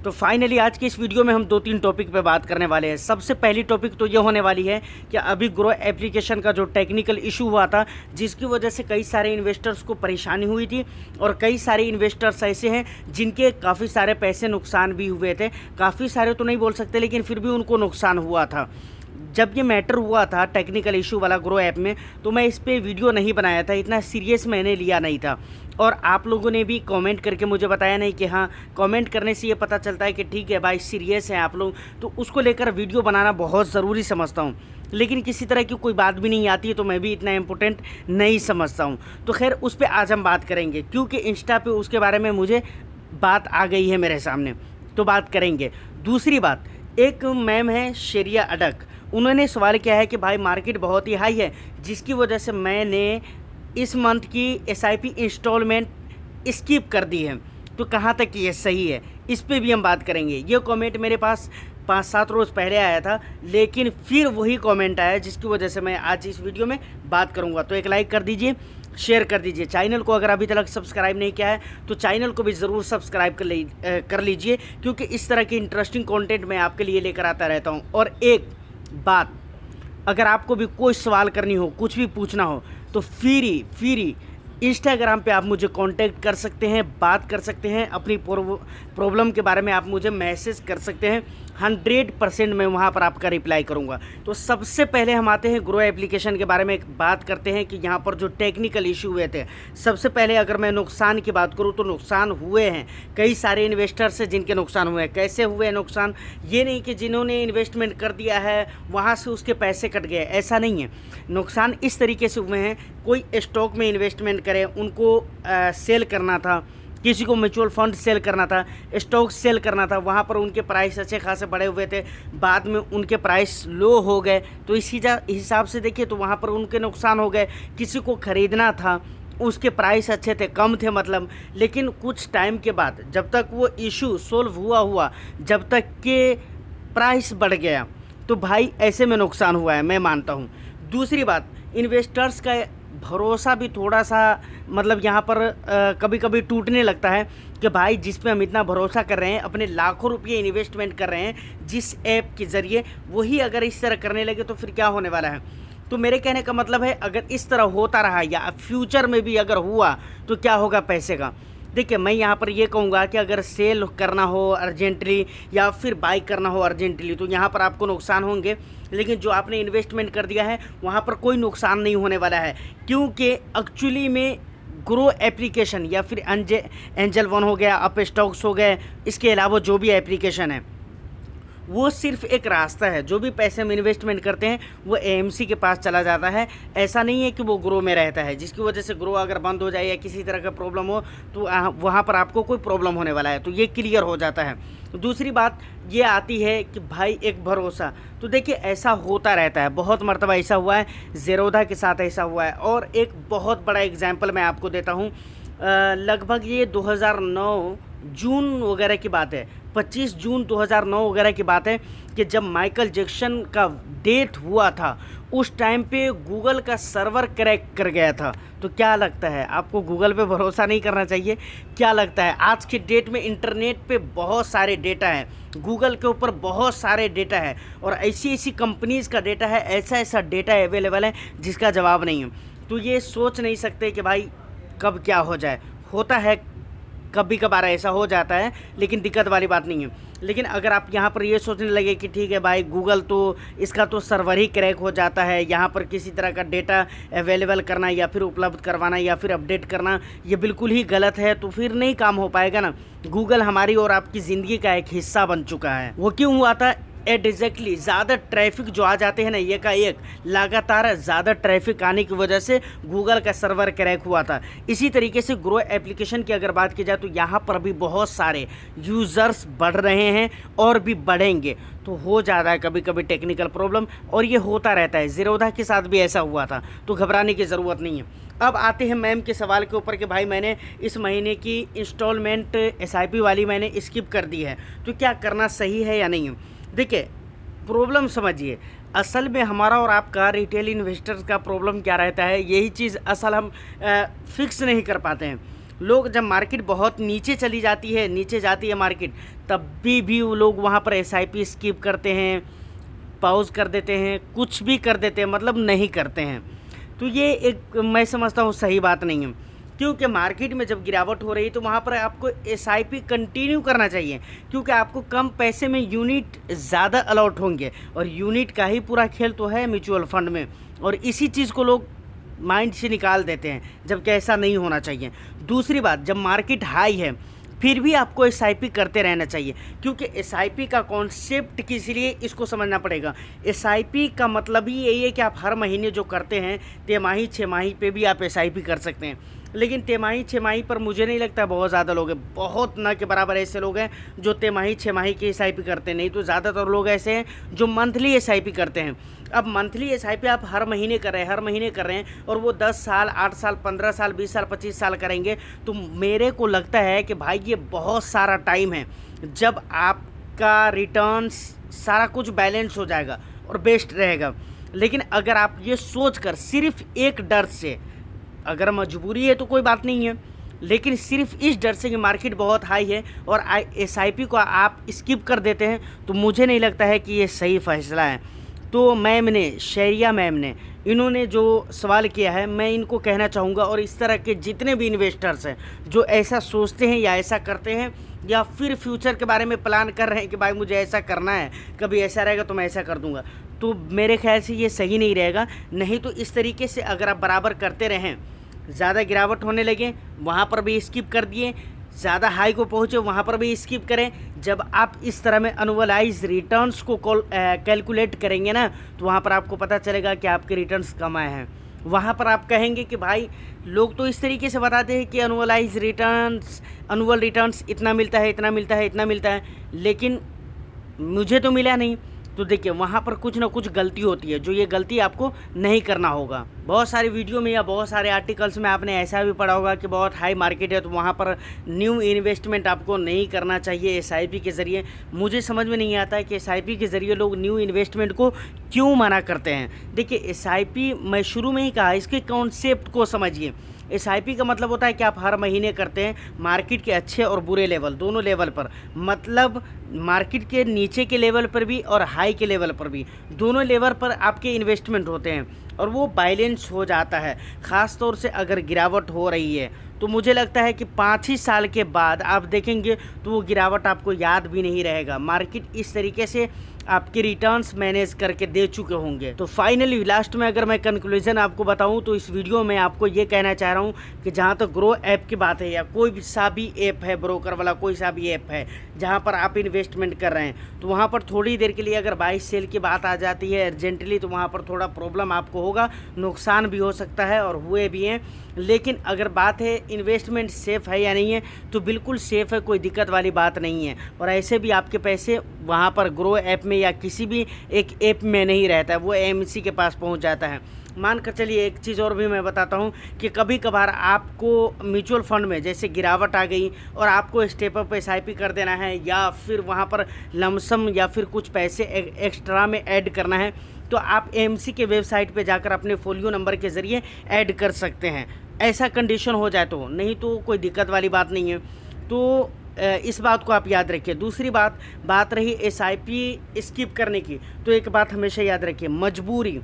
तो फाइनली आज के इस वीडियो में हम 2-3 टॉपिक पे बात करने वाले हैं। सबसे पहली टॉपिक तो ये होने वाली है कि अभी ग्रो एप्लीकेशन का जो टेक्निकल इशू हुआ था, जिसकी वजह से कई सारे इन्वेस्टर्स को परेशानी हुई थी और कई सारे इन्वेस्टर्स ऐसे हैं जिनके काफ़ी सारे पैसे नुकसान भी हुए थे। काफ़ी सारे तो नहीं बोल सकते, लेकिन फिर भी उनको नुकसान हुआ था। जब ये मैटर हुआ था टेक्निकल इशू वाला ग्रो ऐप में, तो मैं इस पर वीडियो नहीं बनाया था, इतना सीरियस मैंने लिया नहीं था। और आप लोगों ने भी कमेंट करके मुझे बताया नहीं कि हाँ, कमेंट करने से ये पता चलता है कि ठीक है भाई सीरियस है आप लोग, तो उसको लेकर वीडियो बनाना बहुत ज़रूरी समझता हूँ। लेकिन किसी तरह की कोई बात भी नहीं आती है तो मैं भी इतना इम्पोर्टेंट नहीं समझता हूँ। तो खैर उस पर आज हम बात करेंगे, क्योंकि इंस्टा पे उसके बारे में मुझे बात आ गई है मेरे सामने, तो बात करेंगे। दूसरी बात, एक मैम है शेरिया अडक, उन्होंने सवाल किया है कि भाई मार्केट बहुत ही हाई है, जिसकी वजह से मैंने इस मंथ की एसआईपी इंस्टॉलमेंट स्किप कर दी है। तो कहाँ तक ये सही है, इस पे भी हम बात करेंगे। ये कमेंट मेरे पास 5-7 रोज़ पहले आया था, लेकिन फिर वही कमेंट आया, जिसकी वजह से मैं आज इस वीडियो में बात करूँगा। तो एक लाइक कर दीजिए, शेयर कर दीजिए। चैनल को अगर अभी तक सब्सक्राइब नहीं किया है तो चैनल को भी ज़रूर सब्सक्राइब कर लीजिए, क्योंकि इस तरह की इंटरेस्टिंग कंटेंट मैं आपके लिए लेकर आता रहता हूँ। और एक बात, अगर आपको भी कोई सवाल करनी हो, कुछ भी पूछना हो, तो फ्री इंस्टाग्राम पे आप मुझे कांटेक्ट कर सकते हैं, बात कर सकते हैं, अपनी प्रॉब्लम के बारे में आप मुझे मैसेज कर सकते हैं। 100% मैं वहाँ पर आपका रिप्लाई करूँगा। तो सबसे पहले हम आते हैं ग्रो एप्लीकेशन के बारे में बात करते हैं कि यहाँ पर जो टेक्निकल इशू हुए थे। सबसे पहले अगर मैं नुकसान की बात करूँ तो नुकसान हुए हैं, कई सारे इन्वेस्टर्स हैं जिनके नुकसान हुए हैं। कैसे हुए हैं नुकसान, ये नहीं कि जिन्होंने इन्वेस्टमेंट कर दिया है वहाँ से उसके पैसे कट गए, ऐसा नहीं है। नुकसान इस तरीके से हुए हैं, कोई स्टॉक में इन्वेस्टमेंट करे, उनको सेल करना था, किसी को म्यूचुअल फंड सेल करना था, स्टॉक सेल करना था, वहाँ पर उनके प्राइस अच्छे खासे बढ़े हुए थे, बाद में उनके प्राइस लो हो गए। तो इसी हिसाब से देखिए तो वहाँ पर उनके नुकसान हो गए। किसी को ख़रीदना था, उसके प्राइस अच्छे थे, कम थे मतलब, लेकिन कुछ टाइम के बाद जब तक वो इशू सोल्व हुआ जब तक के प्राइस बढ़ गया, तो भाई ऐसे में नुकसान हुआ है, मैं मानता हूँ। दूसरी बात, इन्वेस्टर्स का भरोसा भी थोड़ा सा मतलब यहाँ पर कभी कभी टूटने लगता है कि भाई जिस पे हम इतना भरोसा कर रहे हैं, अपने लाखों रुपये इन्वेस्टमेंट कर रहे हैं जिस ऐप के ज़रिए, वही अगर इस तरह करने लगे तो फिर क्या होने वाला है। तो मेरे कहने का मतलब है, अगर इस तरह होता रहा या फ्यूचर में भी अगर हुआ तो क्या होगा पैसे का। देखिए मैं यहाँ पर ये कहूँगा कि अगर सेल करना हो अर्जेंटली या फिर बाई करना हो अर्जेंटली, तो यहाँ पर आपको नुकसान होंगे, लेकिन जो आपने इन्वेस्टमेंट कर दिया है वहाँ पर कोई नुकसान नहीं होने वाला है। क्योंकि एक्चुअली में ग्रो एप्लीकेशन या फिर एंजल वन हो गया, अप स्टॉक्स हो गए, इसके अलावा जो भी एप्लीकेशन है वो सिर्फ एक रास्ता है। जो भी पैसे हम इन्वेस्टमेंट करते हैं वो एएमसी के पास चला जाता है, ऐसा नहीं है कि वो ग्रो में रहता है, जिसकी वजह से ग्रो अगर बंद हो जाए या किसी तरह का प्रॉब्लम हो तो वहाँ पर आपको कोई प्रॉब्लम होने वाला है, तो ये क्लियर हो जाता है। दूसरी बात ये आती है कि भाई एक भरोसा, तो देखिए ऐसा होता रहता है, बहुत मरतबा ऐसा हुआ है, ज़ेरोधा के साथ ऐसा हुआ है। और एक बहुत बड़ा एग्जाम्पल मैं आपको देता हूँ, लगभग ये 2009 जून वगैरह की बात है, 25 जून 2009 वगैरह की बात है कि जब माइकल जैक्सन का डेथ हुआ था, उस टाइम पे गूगल का सर्वर क्रैक कर गया था। तो क्या लगता है आपको, गूगल पे भरोसा नहीं करना चाहिए? क्या लगता है आज के डेट में इंटरनेट पे बहुत सारे डेटा हैं, गूगल के ऊपर बहुत सारे डेटा है, और ऐसी ऐसी कंपनीज़ का डेटा है, ऐसा ऐसा डेटा अवेलेबल है जिसका जवाब नहीं है। तो ये सोच नहीं सकते कि भाई कब क्या हो जाए, होता है कभी कभार ऐसा हो जाता है, लेकिन दिक्कत वाली बात नहीं है। लेकिन अगर आप यहाँ पर ये सोचने लगे कि ठीक है भाई गूगल तो इसका तो सर्वर ही क्रैक हो जाता है, यहाँ पर किसी तरह का डेटा अवेलेबल करना या फिर उपलब्ध करवाना या फिर अपडेट करना ये बिल्कुल ही गलत है, तो फिर नहीं काम हो पाएगा ना। गूगल हमारी और आपकी ज़िंदगी का एक हिस्सा बन चुका है। वो क्यों हुआ था? एग्जैक्टली ज़्यादा ट्रैफिक जो आ जाते हैं ना, ये का एक लगातार ज़्यादा ट्रैफिक आने की वजह से गूगल का सर्वर क्रैक हुआ था। इसी तरीके से ग्रो एप्लीकेशन की अगर बात की जाए तो यहाँ पर भी बहुत सारे यूज़र्स बढ़ रहे हैं और भी बढ़ेंगे, तो हो जाता है कभी कभी टेक्निकल प्रॉब्लम, और ये होता रहता है। ज़ेरोधा के साथ भी ऐसा हुआ था, तो घबराने की ज़रूरत नहीं है। अब आते हैं मैम के सवाल के ऊपर कि भाई मैंने इस महीने की इंस्टॉलमेंट एसआईपी वाली मैंने स्किप कर दी है, तो क्या करना सही है या नहीं है। देखिए प्रॉब्लम समझिए, असल में हमारा और आपका रिटेल इन्वेस्टर्स का प्रॉब्लम क्या रहता है, यही चीज़ असल हम फिक्स नहीं कर पाते हैं। लोग जब मार्केट बहुत नीचे चली जाती है, नीचे जाती है मार्केट, तब भी वो लोग वहाँ पर SIP स्किप करते हैं, पॉज कर देते हैं, कुछ भी कर देते हैं, मतलब नहीं करते हैं। तो ये एक मैं समझता हूँ सही बात नहीं है, क्योंकि मार्केट में जब गिरावट हो रही है तो वहाँ पर आपको SIP कंटिन्यू करना चाहिए, क्योंकि आपको कम पैसे में यूनिट ज़्यादा अलॉट होंगे, और यूनिट का ही पूरा खेल तो है म्यूचुअल फंड में, और इसी चीज़ को लोग माइंड से निकाल देते हैं, जबकि ऐसा नहीं होना चाहिए। दूसरी बात, जब मार्केट हाई है फिर भी आपको SIP करते रहना चाहिए, क्योंकि SIP का कॉन्सेप्ट किस लिए इसको समझना पड़ेगा। SIP का मतलब ही यही है कि आप हर महीने जो करते हैं, तिमाही 6 माही पे भी आप SIP कर सकते हैं, लेकिन तिमाही 6 माही पर मुझे नहीं लगता बहुत ज़्यादा लोग हैं, बहुत ना के बराबर ऐसे लोग हैं जो तिमाही 6 माही की SIP करते हैं, नहीं तो ज़्यादातर लोग ऐसे हैं जो मंथली SIP करते हैं। अब मंथली SIP आप हर महीने कर रहे हैं, हर महीने कर रहे हैं, और वो 10 साल, 8 साल, 15 साल, 20 साल, 25 साल करेंगे, तो मेरे को लगता है कि भाई ये बहुत सारा टाइम है, जब आपका रिटर्न्स सारा कुछ बैलेंस हो जाएगा और बेस्ट रहेगा। लेकिन अगर आप ये सोचकर सिर्फ एक डर से, अगर मजबूरी है तो कोई बात नहीं है, लेकिन सिर्फ इस डर से कि मार्केट बहुत हाई है और SIP को आप स्किप कर देते हैं, तो मुझे नहीं लगता है कि ये सही फैसला है। तो मैम ने, शहरिया मैम ने, इन्होंने जो सवाल किया है, मैं इनको कहना चाहूँगा, और इस तरह के जितने भी इन्वेस्टर्स हैं जो ऐसा सोचते हैं या ऐसा करते हैं, या फिर फ्यूचर के बारे में प्लान कर रहे हैं कि भाई मुझे ऐसा करना है, कभी ऐसा रहेगा तो मैं ऐसा कर दूंगा, तो मेरे ख्याल से ये सही नहीं रहेगा। नहीं तो इस तरीके से अगर आप बराबर करते रहें, ज़्यादा गिरावट होने लगे वहाँ पर भी स्किप कर दिए, ज़्यादा हाई को पहुँचे वहाँ पर भी स्किप करें, जब आप इस तरह में एनुअलाइज रिटर्न्स को कैलकुलेट करेंगे ना, तो वहाँ पर आपको पता चलेगा कि आपके रिटर्न्स कम आए हैं। वहाँ पर आप कहेंगे कि भाई लोग तो इस तरीके से बताते हैं कि एनुअल रिटर्न्स इतना मिलता है, इतना मिलता है, इतना मिलता है, लेकिन मुझे तो मिला नहीं। तो देखिए वहाँ पर कुछ ना कुछ गलती होती है, जो ये गलती आपको नहीं करना होगा। बहुत सारी वीडियो में या बहुत सारे आर्टिकल्स में आपने ऐसा भी पढ़ा होगा कि बहुत हाई मार्केट है तो वहाँ पर न्यू इन्वेस्टमेंट आपको नहीं करना चाहिए SIP के ज़रिए। मुझे समझ में नहीं आता है कि SIP के ज़रिए लोग न्यू इन्वेस्टमेंट को क्यों मना करते हैं। देखिए SIP, मैं शुरू में ही कहा, इसके कॉन्सेप्ट को समझिए। SIP का मतलब होता है कि आप हर महीने करते हैं मार्केट के अच्छे और बुरे लेवल, दोनों लेवल पर, मतलब मार्केट के नीचे के लेवल पर भी और हाई के लेवल पर भी, दोनों लेवल पर आपके इन्वेस्टमेंट होते हैं और वो बैलेंस हो जाता है। ख़ास तौर से अगर गिरावट हो रही है तो मुझे लगता है कि 5 ही साल के बाद आप देखेंगे तो वो गिरावट आपको याद भी नहीं रहेगा। मार्केट इस तरीके से आपके रिटर्न्स मैनेज करके दे चुके होंगे। तो फाइनली लास्ट में अगर मैं कंक्लूजन आपको बताऊं तो इस वीडियो में आपको ये कहना चाह रहा हूं कि जहां तक ग्रो ऐप की बात है या कोई सा भी ऐप है, ब्रोकर वाला कोई सा भी ऐप है जहां पर आप इन्वेस्टमेंट कर रहे हैं, तो वहां पर थोड़ी देर के लिए अगर बाई सेल की बात आ जाती है अर्जेंटली, तो वहां पर थोड़ा प्रॉब्लम आपको होगा, नुकसान भी हो सकता है और हुए भी हैं। लेकिन अगर बात है इन्वेस्टमेंट सेफ़ है या नहीं है, तो बिल्कुल सेफ़ है, कोई दिक्कत वाली बात नहीं है। और ऐसे भी आपके पैसे वहाँ पर ग्रो ऐप में या किसी भी एक ऐप में नहीं रहता है, वो AMC के पास पहुँच जाता है। मान कर चलिए एक चीज़ और भी मैं बताता हूँ कि कभी कभार आपको म्यूचुअल फंड में जैसे गिरावट आ गई और आपको स्टेप अप SIP कर देना है या फिर वहाँ पर लमसम या फिर कुछ पैसे एक्स्ट्रा में ऐड करना है, तो आप AMC के वेबसाइट पे जाकर अपने फोलियो नंबर के ज़रिए ऐड कर सकते हैं। ऐसा कंडीशन हो जाए तो, नहीं तो कोई दिक्कत वाली बात नहीं है। तो इस बात को आप याद रखिए। दूसरी बात रही SIP स्किप करने की, तो एक बात हमेशा याद रखिए, मजबूरी,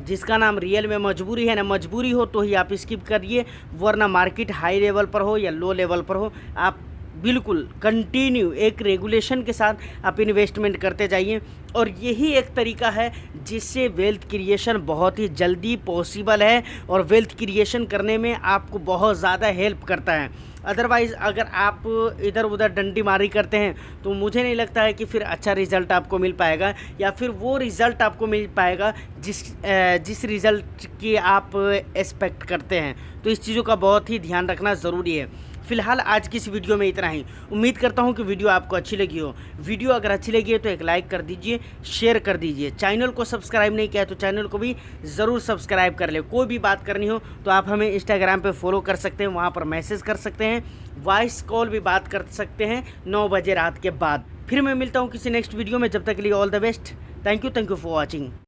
जिसका नाम रियल में मजबूरी है ना, मजबूरी हो तो ही आप स्किप करिए, वरना मार्केट हाई लेवल पर हो या लो लेवल पर हो, आप बिल्कुल कंटिन्यू एक रेगुलेशन के साथ आप इन्वेस्टमेंट करते जाइए। और यही एक तरीका है जिससे वेल्थ क्रिएशन बहुत ही जल्दी पॉसिबल है और वेल्थ क्रिएशन करने में आपको बहुत ज़्यादा हेल्प करता है। अदरवाइज़ अगर आप इधर उधर डंडी मारी करते हैं तो मुझे नहीं लगता है कि फिर अच्छा रिज़ल्ट आपको मिल पाएगा या फिर वो रिज़ल्ट आपको मिल पाएगा जिस रिज़ल्ट की आप एक्सपेक्ट करते हैं। तो इस चीज़ों का बहुत ही ध्यान रखना ज़रूरी है। फिलहाल आज की इस वीडियो में इतना ही। उम्मीद करता हूं कि वीडियो आपको अच्छी लगी हो। वीडियो अगर अच्छी लगी है तो एक लाइक कर दीजिए, शेयर कर दीजिए। चैनल को सब्सक्राइब नहीं किया तो चैनल को भी ज़रूर सब्सक्राइब कर ले। कोई भी बात करनी हो तो आप हमें इंस्टाग्राम पे फॉलो कर सकते हैं, वहां पर मैसेज कर सकते हैं, वॉइस कॉल भी बात कर सकते हैं 9 बजे रात के बाद। फिर मैं मिलता हूँ किसी नेक्स्ट वीडियो में, जब तक के लिए all the best. Thank you for watching.